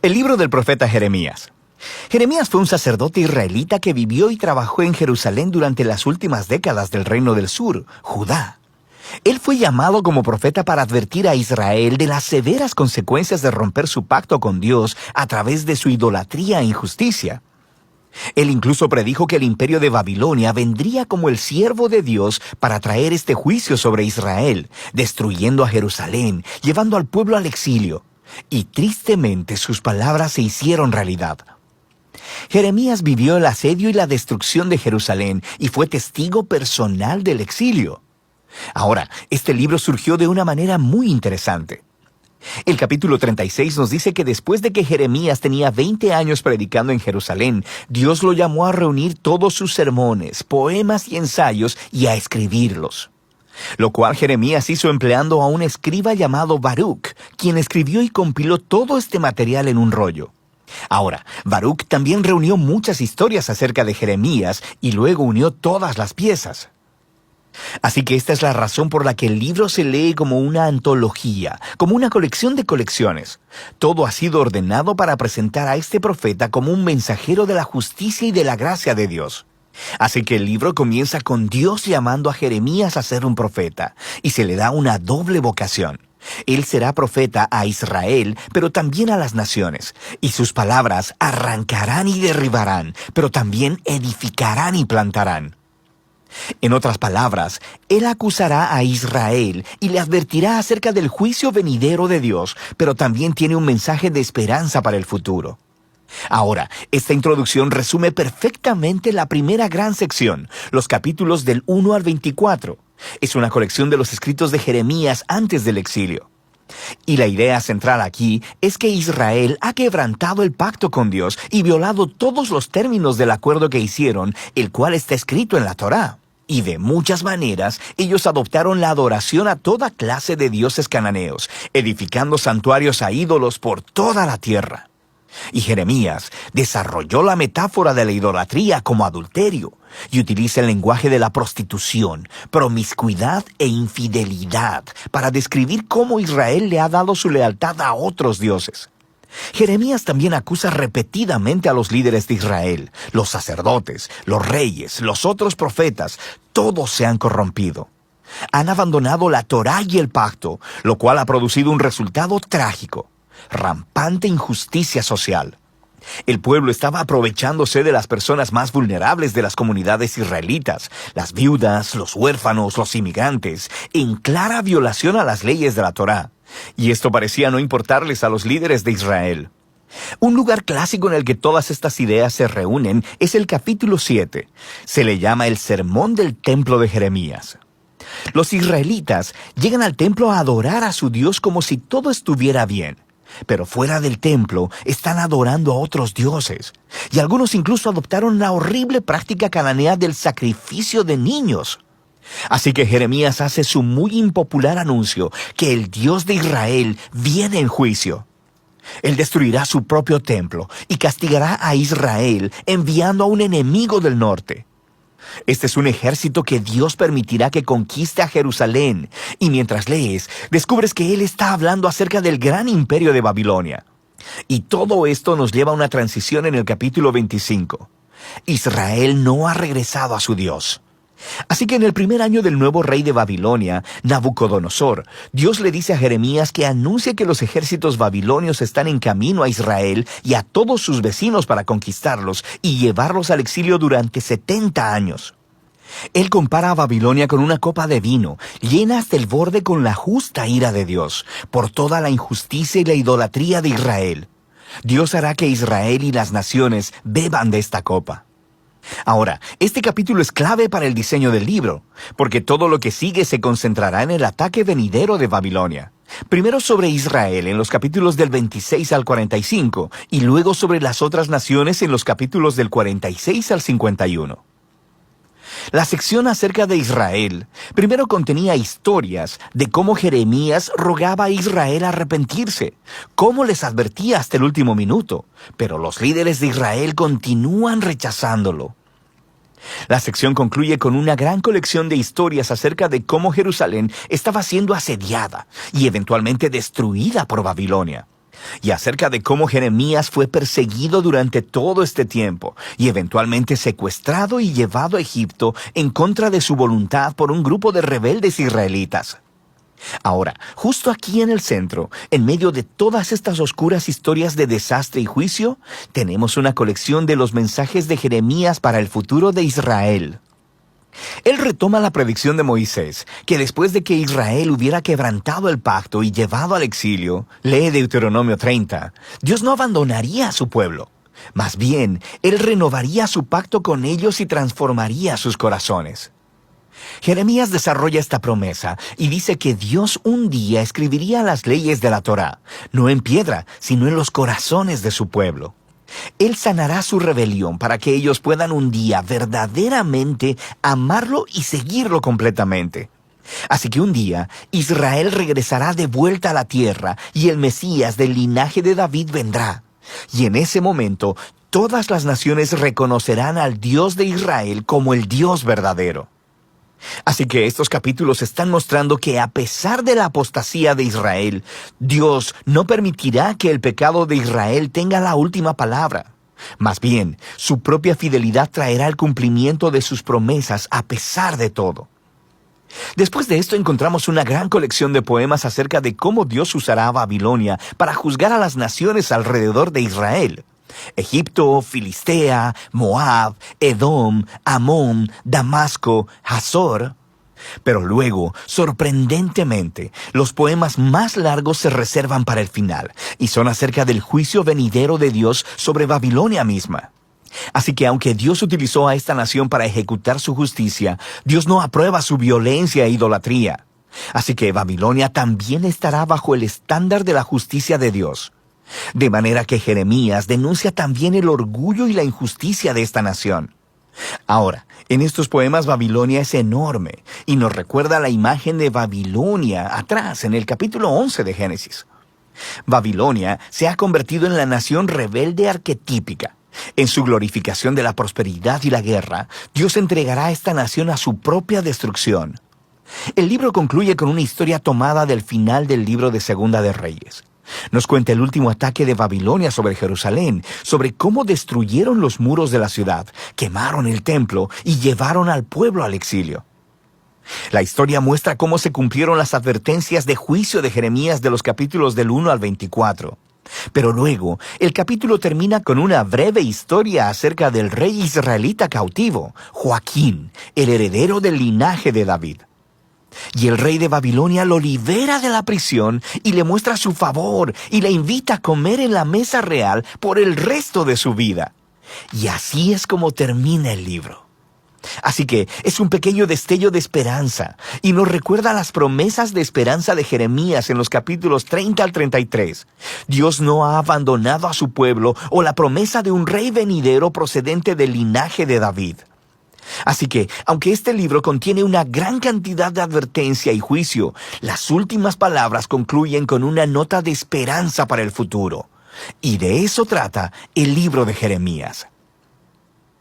El libro del profeta Jeremías. Jeremías fue un sacerdote israelita que vivió y trabajó en Jerusalén durante las últimas décadas del Reino del Sur, Judá. Él fue llamado como profeta para advertir a Israel de las severas consecuencias de romper su pacto con Dios a través de su idolatría e injusticia. Él incluso predijo que el imperio de Babilonia vendría como el siervo de Dios para traer este juicio sobre Israel, destruyendo a Jerusalén, llevando al pueblo al exilio. Y tristemente sus palabras se hicieron realidad. Jeremías vivió el asedio y la destrucción de Jerusalén y fue testigo personal del exilio. Ahora, este libro surgió de una manera muy interesante. El capítulo 36 nos dice que después de que Jeremías tenía 20 años predicando en Jerusalén, Dios lo llamó a reunir todos sus sermones, poemas y ensayos y a escribirlos. Lo cual Jeremías hizo empleando a un escriba llamado Baruch, quien escribió y compiló todo este material en un rollo. Ahora, Baruch también reunió muchas historias acerca de Jeremías y luego unió todas las piezas. Así que esta es la razón por la que el libro se lee como una antología, como una colección de colecciones. Todo ha sido ordenado para presentar a este profeta como un mensajero de la justicia y de la gracia de Dios. Así que el libro comienza con Dios llamando a Jeremías a ser un profeta, y se le da una doble vocación. Él será profeta a Israel, pero también a las naciones, y sus palabras arrancarán y derribarán, pero también edificarán y plantarán. En otras palabras, él acusará a Israel y le advertirá acerca del juicio venidero de Dios, pero también tiene un mensaje de esperanza para el futuro. Ahora, esta introducción resume perfectamente la primera gran sección, los capítulos del 1 al 24. Es una colección de los escritos de Jeremías antes del exilio. Y la idea central aquí es que Israel ha quebrantado el pacto con Dios y violado todos los términos del acuerdo que hicieron, el cual está escrito en la Torá. Y de muchas maneras, ellos adoptaron la adoración a toda clase de dioses cananeos, edificando santuarios a ídolos por toda la tierra. Y Jeremías desarrolló la metáfora de la idolatría como adulterio y utiliza el lenguaje de la prostitución, promiscuidad e infidelidad para describir cómo Israel le ha dado su lealtad a otros dioses. Jeremías también acusa repetidamente a los líderes de Israel, los sacerdotes, los reyes, los otros profetas, todos se han corrompido. Han abandonado la Torá y el pacto, lo cual ha producido un resultado trágico. Rampante injusticia social. El pueblo estaba aprovechándose de las personas más vulnerables de las comunidades israelitas, las viudas, los huérfanos, los inmigrantes, en clara violación a las leyes de la Torá. Y esto parecía no importarles a los líderes de Israel. Un lugar clásico en el que todas estas ideas se reúnen es el capítulo 7. Se le llama el Sermón del Templo de Jeremías. Los israelitas llegan al templo a adorar a su Dios como si todo estuviera bien. Pero fuera del templo están adorando a otros dioses. Y algunos incluso adoptaron la horrible práctica cananea del sacrificio de niños. Así que Jeremías hace su muy impopular anuncio que el Dios de Israel viene en juicio. Él destruirá su propio templo y castigará a Israel enviando a un enemigo del norte. Este es un ejército que Dios permitirá que conquiste a Jerusalén, y mientras lees, descubres que Él está hablando acerca del gran imperio de Babilonia. Y todo esto nos lleva a una transición en el capítulo 25. Israel no ha regresado a su Dios. Así que en el primer año del nuevo rey de Babilonia, Nabucodonosor, Dios le dice a Jeremías que anuncie que los ejércitos babilonios están en camino a Israel y a todos sus vecinos para conquistarlos y llevarlos al exilio durante 70 años. Él compara a Babilonia con una copa de vino, llena hasta el borde con la justa ira de Dios, por toda la injusticia y la idolatría de Israel. Dios hará que Israel y las naciones beban de esta copa. Ahora, este capítulo es clave para el diseño del libro, porque todo lo que sigue se concentrará en el ataque venidero de Babilonia. Primero sobre Israel en los capítulos del 26 al 45, y luego sobre las otras naciones en los capítulos del 46 al 51. La sección acerca de Israel primero contenía historias de cómo Jeremías rogaba a Israel a arrepentirse, cómo les advertía hasta el último minuto, pero los líderes de Israel continúan rechazándolo. La sección concluye con una gran colección de historias acerca de cómo Jerusalén estaba siendo asediada y eventualmente destruida por Babilonia. y acerca de cómo Jeremías fue perseguido durante todo este tiempo y eventualmente secuestrado y llevado a Egipto en contra de su voluntad por un grupo de rebeldes israelitas. Ahora, justo aquí en el centro, en medio de todas estas oscuras historias de desastre y juicio, tenemos una colección de los mensajes de Jeremías para el futuro de Israel. Él retoma la predicción de Moisés, que después de que Israel hubiera quebrantado el pacto y llevado al exilio, lee Deuteronomio 30, Dios no abandonaría a su pueblo. Más bien, Él renovaría su pacto con ellos y transformaría sus corazones. Jeremías desarrolla esta promesa y dice que Dios un día escribiría las leyes de la Torá, no en piedra, sino en los corazones de su pueblo. Él sanará su rebelión para que ellos puedan un día verdaderamente amarlo y seguirlo completamente. Así que un día Israel regresará de vuelta a la tierra y el Mesías del linaje de David vendrá. Y en ese momento todas las naciones reconocerán al Dios de Israel como el Dios verdadero. Así que estos capítulos están mostrando que a pesar de la apostasía de Israel, Dios no permitirá que el pecado de Israel tenga la última palabra. Más bien, su propia fidelidad traerá el cumplimiento de sus promesas a pesar de todo. Después de esto encontramos una gran colección de poemas acerca de cómo Dios usará a Babilonia para juzgar a las naciones alrededor de Israel. Egipto, Filistea, Moab, Edom, Amón, Damasco, Hazor. Pero luego, sorprendentemente, los poemas más largos se reservan para el final, y son acerca del juicio venidero de Dios sobre Babilonia misma. Así que aunque Dios utilizó a esta nación para ejecutar su justicia, Dios no aprueba su violencia e idolatría. Así que Babilonia también estará bajo el estándar de la justicia de Dios. De manera que Jeremías denuncia también el orgullo y la injusticia de esta nación. Ahora, en estos poemas Babilonia es enorme y nos recuerda la imagen de Babilonia atrás en el capítulo 11 de Génesis. Babilonia se ha convertido en la nación rebelde arquetípica. En su glorificación de la prosperidad y la guerra, Dios entregará a esta nación a su propia destrucción. El libro concluye con una historia tomada del final del libro de Segunda de Reyes. Nos cuenta el último ataque de Babilonia sobre Jerusalén, sobre cómo destruyeron los muros de la ciudad, quemaron el templo y llevaron al pueblo al exilio. La historia muestra cómo se cumplieron las advertencias de juicio de Jeremías de los capítulos del 1 al 24. Pero luego, el capítulo termina con una breve historia acerca del rey israelita cautivo, Joaquín, el heredero del linaje de David. Y el rey de Babilonia lo libera de la prisión y le muestra su favor y le invita a comer en la mesa real por el resto de su vida. Y así es como termina el libro. Así que es un pequeño destello de esperanza y nos recuerda las promesas de esperanza de Jeremías en los capítulos 30 al 33. Dios no ha abandonado a su pueblo o la promesa de un rey venidero procedente del linaje de David. Así que, aunque este libro contiene una gran cantidad de advertencia y juicio, las últimas palabras concluyen con una nota de esperanza para el futuro. Y de eso trata el libro de Jeremías.